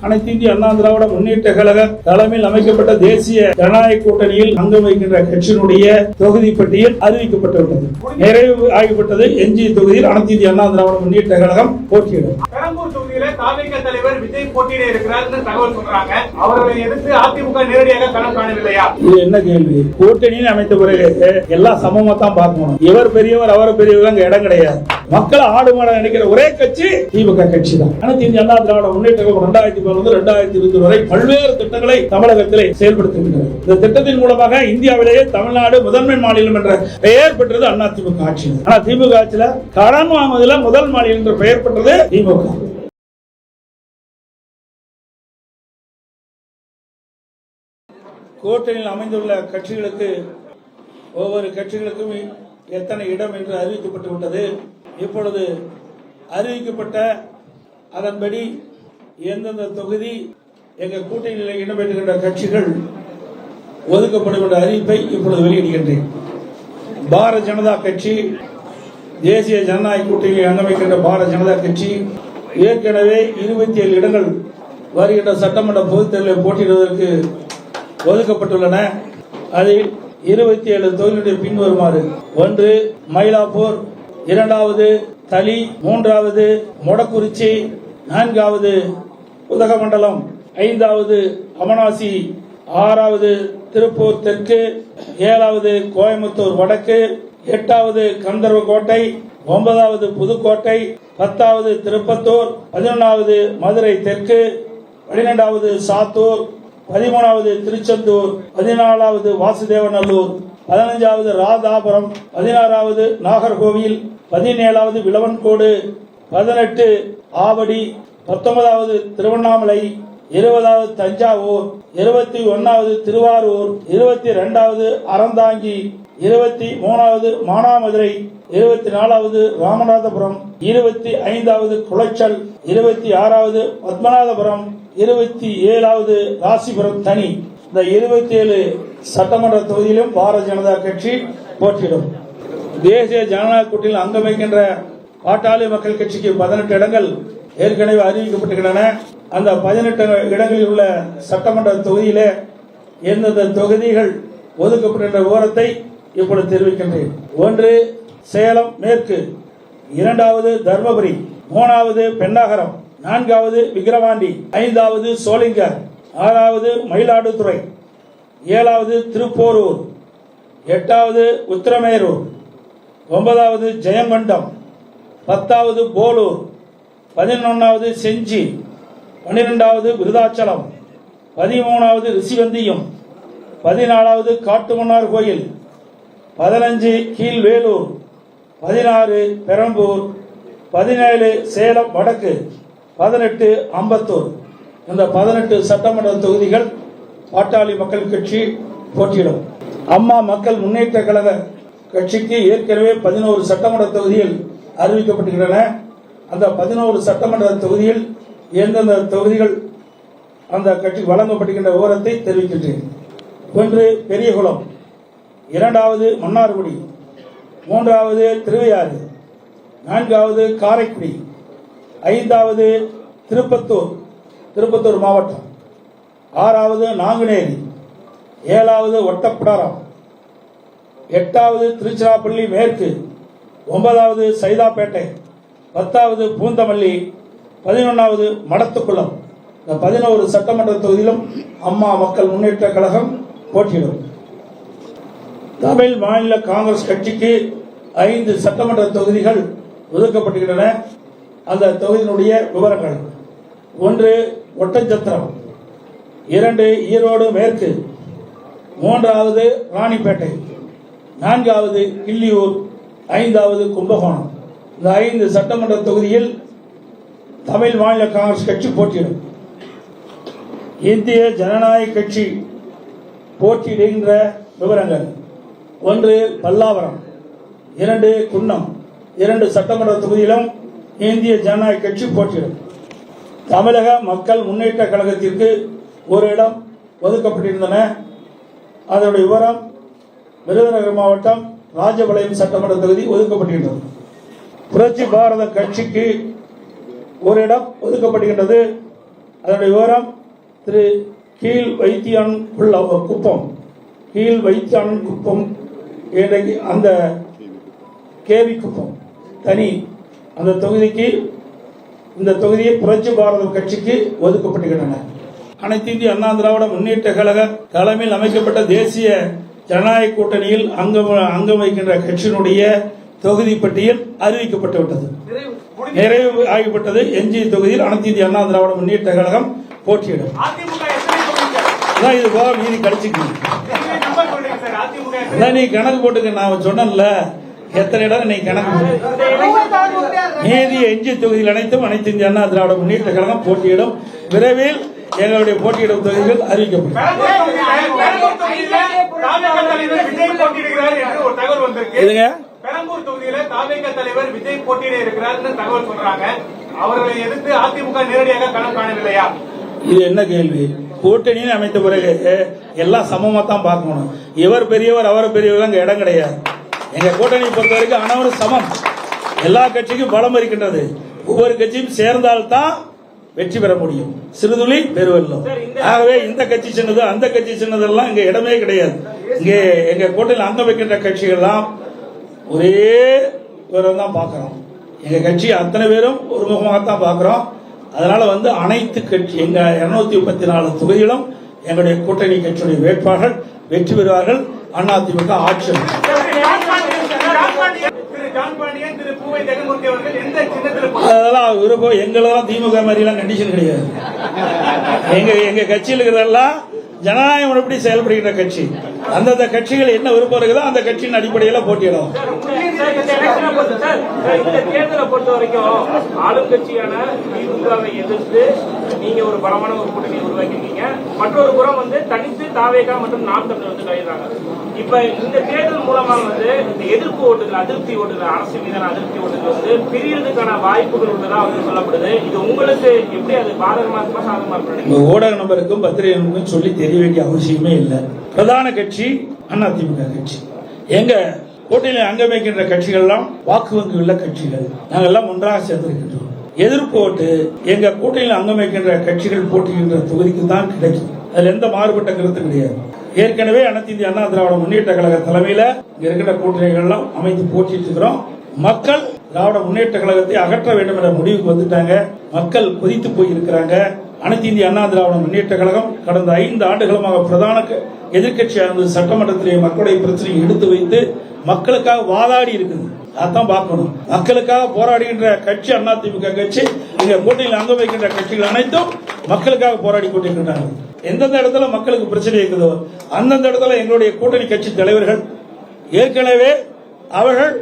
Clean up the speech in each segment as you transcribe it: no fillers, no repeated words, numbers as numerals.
அனைத்து இந்திய அண்ணா திராவிட முன்னேற்ற கழக தலைமையில் அமைக்கப்பட்ட தேசிய ஜனநாயக கூட்டணியில் அங்கம் வகிக்கின்ற கட்சியினுடைய தொகுதி பட்டியல் அறிவிக்கப்பட்டுள்ளது. நிறைவு ஆகிவிட்டது. எஞ்சிய தொகுதியில் அனைத்து இந்திய அண்ணா திராவிட முன்னேற்ற கழகம் போட்டியிடும். பெரம்பூர் தொகுதியில தாவேக தலைவர் விஜய் போட்டியிட இருக்கிறார் தகவல் சொல்றாங்க. அவர்களை எதிர்த்து அதிமுக நேரடியாக களம் காணவில்லையா? இது என்ன கேள்வி? கூட்டணியில் அமைத்த பிறகு எல்லாம் சமமா தான் பார்க்கணும். இவர் பெரியவர் அவர் பெரியவர் அங்க இடம் கிடையாது. மக்களை ஆடு மாட நினைக்கிற ஒரே கட்சி திமுக கட்சி தான். அனைத்து இந்திய அண்ணா திராவிட முன்னேற்ற கழகம் 2020 வரை பல்வேறு திட்டங்களை தமிழகத்திலே செயல்படுத்துகின்றனர். இந்த திட்டத்தின் மூலமாக இந்தியாவிலேயே தமிழ்நாடு முதன்மை மாநிலம் என்ற பெயர் பெற்றது அதிமுக ஆட்சி. ஆனா திமுக ஆட்சியில கடன் வாங்குவதில் முதல் மாநிலம் என்ற பெயர் பெற்றது திமுக. கூட்டணியில் அமைந்துள்ள கட்சிகளுக்கு ஒவ்வொரு கட்சிகளுக்கும் எத்தனை இடம் என்று அறிவிக்கப்பட்டு விட்டது. இப்பொழுது அறிவிக்கப்பட்ட அதன்படி எந்தெந்த தொகுதி எங்கள் கூட்டணியில் இடம்பெற்றுகின்ற கட்சிகள் ஒதுக்கப்படும் என்ற அறிவிப்பை இப்பொழுது வெளியிடுகின்றேன். பாரதிய ஜனதா கட்சி, தேசிய ஜனநாயக கூட்டணியில் அங்கமைக்கின்ற பாரதிய ஜனதா கட்சி ஏற்கனவே 27 இடங்கள் வருகின்ற சட்டமன்ற பொதுத் தேர்தலில் போட்டியிடுவதற்கு ஒதுக்கப்பட்டுள்ளன. அதில் 27 தொகுதிகளுடைய பின்வருமாறு: 1 மயிலாப்பூர், 2வது தளி, 3வது மொடக்குறிச்சி, 4வது உதகமண்டலம், 5வது அமனாசி, 6வது திருப்பூர் தெற்கு, 7வது கோயம்புத்தூர் வடக்கு, 8வது கந்தர்வக்கோட்டை, 9வது புதுக்கோட்டை, 10வது திருப்பத்தூர், 11வது மதுரை தெற்கு, 12வது சாத்தூர், 13வது திருச்செந்தூர், 14வது வாசுதேவநல்லூர், 15வது ராதாபுரம், 16வது நாகர்கோவில், 17வது விளவன்கோடு, 18 ஆவடி, 19வது திருவண்ணாமலை, 20வது தஞ்சாவூர், 21வது திருவாரூர், 22வது அறந்தாங்கி, 23வது மானாமதுரை, 24வது ராமநாதபுரம், 25வது குளச்சல், 26வது பத்மநாதபுரம், 27வது ராசிபுரம் தனி. இந்த 27 சட்டமன்ற தொகுதியிலும் பாரதிய ஜனதா கட்சி போட்டியிடும். தேசிய ஜனநாயக கூட்டணியில் அங்கம் வகிக்கின்ற பாட்டாளி மக்கள் கட்சிக்கு 18 இடங்கள் ஏற்கனவே அறிவிக்கப்பட்டுள்ளன. அந்த 18 இடங்களில் உள்ள சட்டமன்ற தொகுதியிலே எந்தெந்த தொகுதிகள் ஒதுக்கப்பட்ட விவரத்தை இப்பொழுது தெரிவிக்கின்றேன். 1 சேலம் மேற்கு, 2வது தர்மபுரி, 3வது பெண்ணாகரம், 4வது விக்கிரவாண்டி, 5வது சோளிங்கர், 6வது மயிலாடுதுறை, 7வது திருப்போரூர், 8வது உத்திரமேரூர், 9வது ஜெயங்கொண்டம், 10வது போலூர், 11வது செஞ்சி, 12வது விருதாச்சலம், 13வது ரிஷிவந்தியம், 14வது காட்டுமன்னார் கோயில், 15 கீழ்வேலூர், 16 பெரம்பூர், 17 சேலம் வடக்கு, 18 அம்பத்தூர். இந்த 18 சட்டமன்ற தொகுதிகள் பாட்டாளி மக்கள் கட்சி போட்டியிடும். அம்மா மக்கள் முன்னேற்ற கழக கட்சிக்கு ஏற்கனவே 11 சட்டமன்ற தொகுதிகள் அறிவிக்கப்பட்டுள்ளன. அந்த 11 சட்டமன்ற தொகுதியில் எந்தெந்த தொகுதிகள் அந்த கட்சிக்கு வழங்கப்படுகின்ற விவரத்தை தெரிவிக்கின்றேன். 1 பெரியகுளம், 2வது மன்னார்குடி, 3வது திருவையாறு, 4வது காரைக்குடி, 5வது திருப்பத்தூர் மாவட்டம், 6வது நாங்குநேரி, 7வது ஒட்டப்பிடாரம், 8வது திருச்சிராப்பள்ளி மேற்கு, 9வது சைதாப்பேட்டை, 10வது பூந்தமல்லி, 11வது மடத்துக்குளம். இந்த 11 சட்டமன்ற தொகுதியிலும் அம்மா மக்கள் முன்னேற்ற கழகம் போட்டியிடும். தமிழ் மாநில காங்கிரஸ் கட்சிக்கு 5 சட்டமன்ற தொகுதிகள் ஒதுக்கப்பட்டுள்ளன. அந்த தொகுதியினுடைய விவரங்கள்: 1 ஒட்டஞ்சத்திரம், 2 ஈரோடு மேற்கு, 3வது ராணிப்பேட்டை, 4வது கிள்ளியூர், 5வது கும்பகோணம். இந்த 5 சட்டமன்ற தொகுதியில் தமிழ் மாநில காங்கிரஸ் கட்சி போட்டியிடும். இந்திய ஜனநாயக கட்சி போட்டியிடுகின்ற விவரங்கள்: 1 பல்லாவரம், 2 குன்னம். 2 சட்டமன்ற தொகுதியிலும் இந்திய ஜனநாயக கட்சி போட்டியிடும். தமிழக மக்கள் முன்னேற்ற கழகத்திற்கு 1 இடம் ஒதுக்கப்பட்டிருந்தன. அதனுடைய விவரம்: விருதுநகர் மாவட்டம் ராஜபாளையம் சட்டமன்ற தொகுதி ஒதுக்கப்பட்டிருந்தது. புரட்சி பாரத கட்சிக்கு 1 இடம் ஒதுக்கப்படுகின்றது. அதனுடைய விவரம் திரு கீழ் வைத்தியான் குப்பம் அந்த கேவி குப்பம் தனி அந்த தொகுதிக்கு இந்த தொகுதியை புரட்சி பாரத கட்சிக்கு ஒதுக்கப்பட்டுள்ளன. அனைத்து இந்திய அண்ணா திராவிட முன்னேற்ற கழக தலைமையில் அமைக்கப்பட்ட தேசிய ஜனநாயக கூட்டணியில் அங்கம் வகிக்கின்ற கட்சியினுடைய தொகுதி பட்டியல் அறிவிக்கப்பட்டு விட்டது, நிறைவு ஆகிவிட்டது. எஞ்சிய தொகுதியில் அனைத்து இந்திய அண்ணா திராவிட முன்னேற்ற கழகம் போட்டியிடும். இது போக மீதி கழிச்சுக்கணும். நீ கணக்கு போட்டுக்க, நான் சொன்னேன்ல எத்தனை இடம் நீ கணக்கு மீதி எஞ்சிய தொகுதியில் அனைத்து இந்திய அண்ணா திராவிட முன்னேற்ற கழகம் போட்டியிடும். விரைவில் எங்களுடைய போட்டியிடும் தொகுதிகள் அறிவிக்கப்படும். பெரம்பூர் தொகுதியில தாவேக தலைவர் விஜய் போட்டியிட இருக்கிறார் தகவல் சொல்றாங்க. அவர்களை எதிர்த்து அதிமுக நேரடியாக களம் காணவில்லையா? இது என்ன கேள்வி? கூட்டணியை அமைத்த பிறகு எல்லாம் சமமா தான் பார்க்கணும். இவர் பெரியவர் அவர் பெரியவர் அங்க இடம் கிடையாது. எங்க கூட்டணியை பொறுத்த வரைக்கும் அனைவரும் சமம். எல்லா கட்சிக்கும் பலம் இருக்கின்றது. ஒவ்வொரு கட்சியும் சேர்ந்தால்தான் வெற்றி பெற முடியும். சிறுதுளி பெருவெல்லம். ஆகவே இந்த கட்சி சின்னது அந்த கட்சி சின்னதெல்லாம் இங்க இடமே கிடையாது. இங்கே எங்க கூட்டணியில் அங்கம் வைக்கின்ற கட்சிகள்லாம் ஒரே விவரம் தான் பார்க்கிறோம். எங்க கட்சி அத்தனை பேரும் ஒருமுகமாகத்தான் பார்க்கிறோம். அதனால அனைத்து கட்சி எங்க 234 தொகுதிகளும் எங்களுடைய கூட்டணி கட்சியுடைய வேட்பாளர்கள் வெற்றி பெறுவார்கள். அதிமுக ஆட்சி. அதெல்லாம் விருப்பம். எங்களெல்லாம் திமுக மாதிரி எல்லாம் கண்டிஷன் கிடையாது. எங்க கட்சியில் இருக்கிறதெல்லாம் ஜனநாயக முறைப்படி செயல்படுகின்ற கட்சி. அந்தந்த கட்சிகள் என்ன விருப்பம் இருக்குதோ அந்த கட்சியின் அடிப்படையில் போட்டியிடும். இந்த தேர்தலை பொறுத்த வரைக்கும் ஆளும் கட்சியான திமுகவை எதிர்த்து நீங்க ஒரு பலமான ஒரு கூட்டணி உருவாக்கிருக்கீங்க. மற்றொரு புறம் தனித்து தாவேகா மற்றும் நாம் தமிழர் கைதாங்க. இப்ப இந்த தேர்தல் மூலமாக இந்த எதிர்ப்பு ஓட்டுகள், அதிருப்தி ஓட்டுகள், அரசு மீதான அதிருப்தி ஓட்டுகள் பிரியறதுக்கான வாய்ப்புகள் உள்ளதா சொல்லப்படுது. இது உங்களுக்கு எப்படி அது பாதகமா இருக்குமா சாதகமா இருக்கு? ஊடக நபருக்கும் பத்திரிகை நபருக்கும் சொல்லி தெரிய வேண்டிய அவசியமே இல்லை. பிரதான கட்சி அதிமுக கட்சி. எங்க கூட்டணியில் அங்கம் வைக்கின்ற கட்சிகள் எல்லாம் வாக்கு வங்கி உள்ள கட்சிகள். நாங்கள் எல்லாம் ஒன்றாக சேர்ந்திருக்கின்றோம். எதிர்ப்பு ஓட்டு எங்க கூட்டணியில் அங்கம் வைக்கின்ற கட்சிகள் போட்டிக்கின்ற தொகுதிக்கு தான் கிடைக்கும். அதுல எந்த மாறுபட்ட கருத்து கிடையாது. ஏற்கனவே அனைத்து இந்திய அண்ணா திராவிட முன்னேற்ற கழக தலைமையில இருக்கிற கூட்டணிகள் எல்லாம் அமைத்து போட்டிட்டு இருக்கிறோம். மக்கள் திராவிட முன்னேற்ற கழகத்தை அகற்ற வேண்டும் என்ற முடிவுக்கு வந்துட்டாங்க. மக்கள் கொதித்து போய் இருக்கிறாங்க. அனைத்து இந்திய அண்ணா திராவிட முன்னேற்ற கழகம் கடந்த 5 ஆண்டுகளுமாக பிரதான எதிர்கட்சியாக சட்டமன்றத்திலே மக்களுடைய பிரச்சனையை எடுத்து வைத்து மக்களுக்காக வாதாடி இருக்குது. அதான் பார்க்கணும். மக்களுக்காக போராடுகின்ற கட்சி அதிமுக கட்சி. இங்க கூட்டணியில் அங்கம் வைக்கின்ற கட்சிகள் அனைத்தும் மக்களுக்காக போராடி கொண்டிருக்கின்றனர். எந்தெந்த இடத்துல மக்களுக்கு பிரச்சனை இருக்குதோ அந்தந்த இடத்துல எங்களுடைய கூட்டணி கட்சி தலைவர்கள் ஏற்கனவே அவர்கள்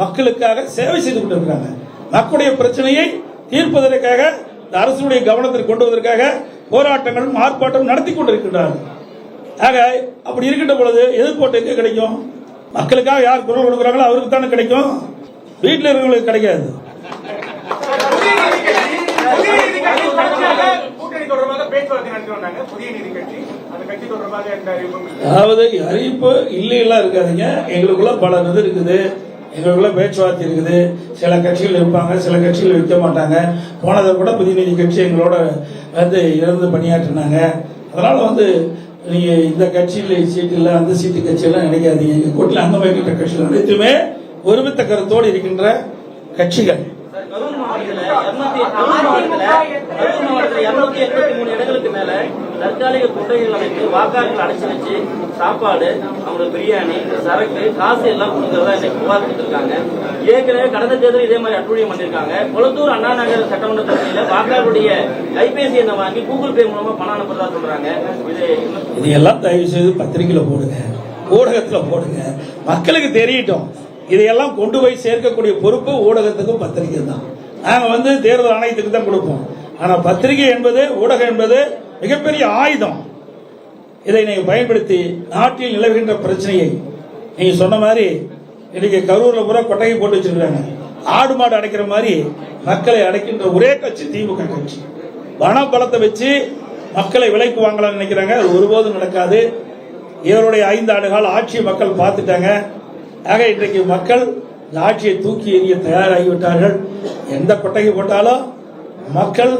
மக்களுக்காக சேவை செய்து கொண்டிருக்கிறாங்க. மக்களுடைய பிரச்சனையை தீர்ப்பதற்காக அரசுடைய கவனத்திற்கு கொண்டு வருவதற்காக போராட்டங்களும் ஆர்ப்பாட்டம் நடத்தி கொண்டிருக்கின்றார்கள். ஆக அப்படி இருக்கின்ற பொழுது எதிர்ப்பு எங்க கிடைக்கும்? மக்களுக்காக யார் குரல் கொடுக்கிறாங்களோ அவருக்கு தானே கிடைக்கும். வீட்டில் இருக்கிறவங்களுக்கு கிடைக்காது. அதாவது அறிவிப்பு இல்லையெல்லாம் இருக்காதுங்க. எங்களுக்குள்ள பல இது இருக்குது. எங்களுக்குள்ள பேச்சுவார்த்தை இருக்குது. சில கட்சிகள் இருப்பாங்க, சில கட்சிகள் வைக்க மாட்டாங்க. போனதை கூட புதிய நீதி கட்சி எங்களோட இருந்து பணியாற்றினாங்க. அதனால நீங்க இந்த கட்சியில் சீட்டு இல்லை, அந்த சீட்டு கட்சியெல்லாம் நினைக்காதீங்க. எங்க கூட்டில் அங்கம் வைக்கின்ற கட்சிகள் அனைத்துமே ஒருமித்த கருத்தோடு இருக்கின்ற கட்சிகள். 283 இடங்களுக்கு மேல தற்காலிக குட்டைகள் அமைத்து வாக்காளர்கள் அடைச்சு வச்சு சாப்பாடு, அவங்களுக்கு பிரியாணி, சரக்கு, காசு எல்லாம் கொடுக்கறதா இன்னைக்கு புகார் கொடுத்திருக்காங்க. ஏற்கனவே கடந்த தேர்தல் இதே மாதிரி அட்டுழியம் பண்ணிருக்காங்க. கொளத்தூர் அண்ணா நகர் சட்டமன்ற தொகுதியில வாக்காளருடைய கைபேசி எண்ணை வாங்கி கூகுள் பே மூலமா பணம் அனுப்புறதா சொல்றாங்க. இதையெல்லாம் தயவு செய்து பத்திரிகையில போடுங்க, ஊடகத்துல போடுங்க, மக்களுக்கு தெரியட்டும். இதையெல்லாம் கொண்டு போய் சேர்க்கக்கூடிய பொறுப்பு ஊடகத்துக்கும் பத்திரிகை தான். நாங்க தேர்தல் ஆணையத்துக்கு தான் கொடுப்போம். ஆனா பத்திரிகை என்பது, ஊடகம் என்பது மிகப்பெரிய ஆயுதம். இதை நீங்க பயன்படுத்தி நாட்டில் நிலவுகின்ற பிரச்சனையை, நீங்க சொன்ன மாதிரி இன்னைக்கு கரூர்ல பூரா கொட்டகை போட்டு வச்சிருக்காங்க. ஆடு மாடு அடைக்கிற மாதிரி மக்களை அடைக்கின்ற ஒரே கட்சி திமுக கட்சி. பண பலத்தை வச்சு மக்களை விலைக்கு வாங்கலாம் நினைக்கிறாங்க. அது ஒருபோதும் நடக்காது. இவருடைய 5 ஆண்டு கால ஆட்சியை மக்கள் பார்த்துட்டாங்க. ஆக இன்றைக்கு மக்கள் இந்த ஆட்சியை தூக்கி எறிய தயாராகிவிட்டார்கள். எந்த கொட்டகை போட்டாலும் மக்கள்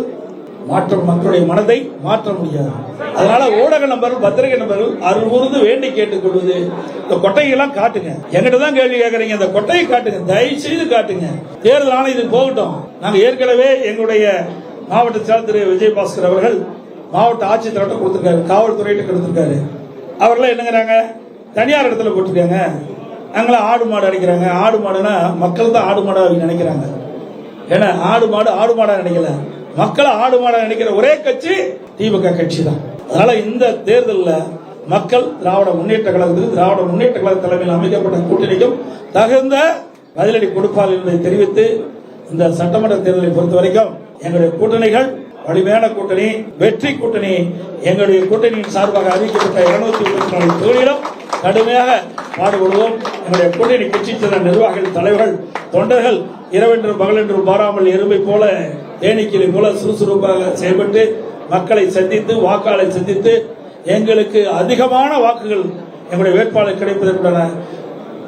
மாற்றம் மக்களுடைய மனதை மாற்ற முடியாது. அதனால ஊடக நபர்கள், பத்திரிகை நபர்கள் அருள்கூர்ந்து வேண்டி கேட்டுக்கொள்வது, இந்த கொட்டையெல்லாம் காட்டுங்க. எங்கிட்ட தான் கேள்வி கேட்கறீங்க, இந்த கொட்டையை காட்டுங்க, தயவு செய்து காட்டுங்க. தேர்தல் ஆணையம் போகட்டும். நாங்க ஏற்கனவே எங்களுடைய மாவட்ட செயலர் திரு விஜயபாஸ்கர் அவர்கள் மாவட்ட ஆட்சித்தலைவர்கிட்ட கொடுத்திருக்காரு, காவல்துறையிட்ட கொடுத்திருக்காரு. அவர்கள் என்னங்கிறாங்க, தனியார் இடத்துல போட்டிருக்காங்க, நாங்களாம் ஆடு மாடு அடிக்கிறாங்க. ஆடு மாடுனா மக்கள் தான் ஆடு மாடு நினைக்கிறாங்க. ஏன்னா ஆடு மாடா நினைக்கல, மக்களை ஆடு மாடா நினைக்கிற ஒரே கட்சி திமுக கட்சி தான். அதனால இந்த தேர்தலில் மக்கள் திராவிட முன்னேற்ற கழக தலைமையில் அமைக்கப்பட்ட கூட்டணிக்கும் தகுந்த பதிலடி கொடுப்பார்கள் என்பதை தெரிவித்து, இந்த சட்டமன்ற தேர்தலை பொறுத்த வரைக்கும் எங்களுடைய கூட்டணிகள் வலிமையான கூட்டணி, வெற்றி கூட்டணி. எங்களுடைய கூட்டணியின் சார்பாக அறிவிக்கப்பட்ட 234 தொகுதியிலும் கடுமையாக பாடுபடுவோம். எங்களுடைய கூட்டணி கட்சி சேர்ந்த நிர்வாகிகள், தலைவர்கள், தொண்டர்கள் இரவென்றும் பகலென்றும் பாராமல் எறும்பை போல தேனீக்கிளை போல சுறுசுறுப்பாக செயல்பட்டு மக்களை சந்தித்து, வாக்காளரை சந்தித்து, எங்களுக்கு அதிகமான வாக்குகள் எங்களுடைய வேட்பாளர் கிடைப்பதற்கான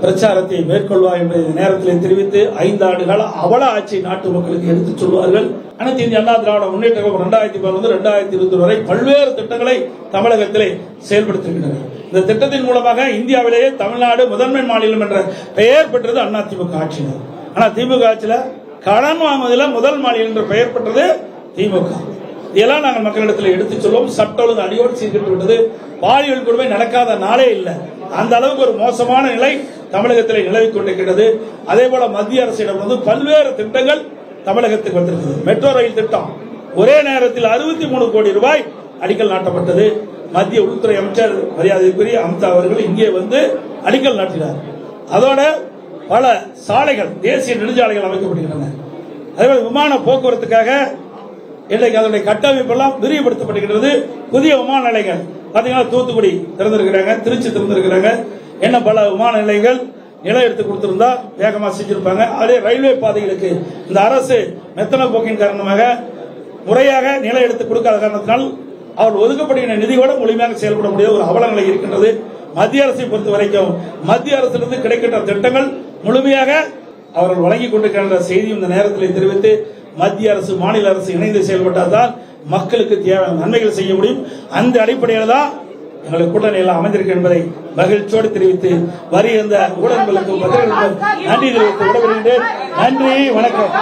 பிரச்சாரத்தை மேற்கொள்வார் என்பதை நேரத்தில் தெரிவித்து, 5 ஆண்டுகால அவல ஆட்சி நாட்டு மக்களுக்கு எடுத்துச் சொல்வார்கள். அனைத்து இந்திய அண்ணா திராவிட முன்னேற்ற கழகம் 2012 2020 வரை பல்வேறு திட்டங்களை தமிழகத்திலே செயல்படுத்துகின்றன. இந்த திட்டத்தின் மூலமாக இந்தியாவிலேயே தமிழ்நாடு முதன்மை மாநிலம் என்ற பெயர் பெற்றது அதிமுக ஆட்சியினர். ஆனா திமுக ஆட்சியில கடன் வாங்குவதில் முதல் மாநிலம் என்ற பெயர் பெற்றது திமுக. இதெல்லாம் நாங்கள் மக்களிடத்தில் எடுத்துச் சொல்வோம். சட்ட ஒழுங்கு அடியோடு சீர்கட்டு விட்டது. பாலியல் கொடுமை நடக்காத நாளே இல்லை. அந்த அளவுக்கு ஒரு மோசமான நிலை தமிழகத்தில் நிலவிக் கொண்டிருக்கிறது. அதே போல மத்திய அரசிடம் பல்வேறு திட்டங்கள் தமிழகத்துக்கு வந்திருக்கிறது. மெட்ரோ ரயில் திட்டம் ஒரே நேரத்தில் 63 கோடி ரூபாய் அடிக்கல் நாட்டப்பட்டது. மத்திய உள்துறை அமைச்சர் மரியாதைக்குரிய அமித்ஷா அவர்கள் இங்கே அடிக்கல் நாட்டினார். அதோட பல சாலைகள், தேசிய நெடுஞ்சாலைகள் அமைக்கப்படுகின்றன. அதேபோல விமான போக்குவரத்துக்காக இன்றைக்கு அதனுடைய கட்டமைப்பு எல்லாம் விரிவுபடுத்தப்படுகிறது. புதிய விமான நிலையங்கள் பாத்தீங்கன்னா தூத்துக்குடி திறந்திருக்கிறாங்க, திருச்சி திறந்திருக்கிறாங்க. என்ன பல விமான நிலையங்கள் நிலம் எடுத்து கொடுத்திருந்தா வேகமா செஞ்சிருப்பாங்க. அதே ரயில்வே பாதைகளுக்கு இந்த அரசு மெத்தன போக்கின் காரணமாக முறையாக நிலம் எடுத்து கொடுக்காத காரணத்தினால் அவர் ஒதுக்கப்படுகிற நிதியோடு முழுமையாக செயல்பட முடியாத ஒரு அவலநிலை இருக்கின்றது. மத்திய அரசை பொறுத்த வரைக்கும் மத்திய அரசிலிருந்து கிடைக்கின்ற திட்டங்கள் முழுமையாக அவர்கள் வழங்கிக் கொண்டிருக்கின்ற செய்தியும் இந்த நேரத்தில் தெரிவித்து, மத்திய அரசு மாநில அரசு இணைந்து செயல்பட்டால் தான் மக்களுக்கு தேவையான நன்மைகள் செய்ய முடியும். அந்த அடிப்படையில் தான் எங்களுக்கு கூட்டணி எல்லாம் அமைந்திருக்கு என்பதை மகிழ்ச்சியோடு தெரிவித்து, வருகின்ற ஊடகங்களுக்கு நன்றி தெரிவித்து விடைபெறுகின்றேன். நன்றி, வணக்கம்.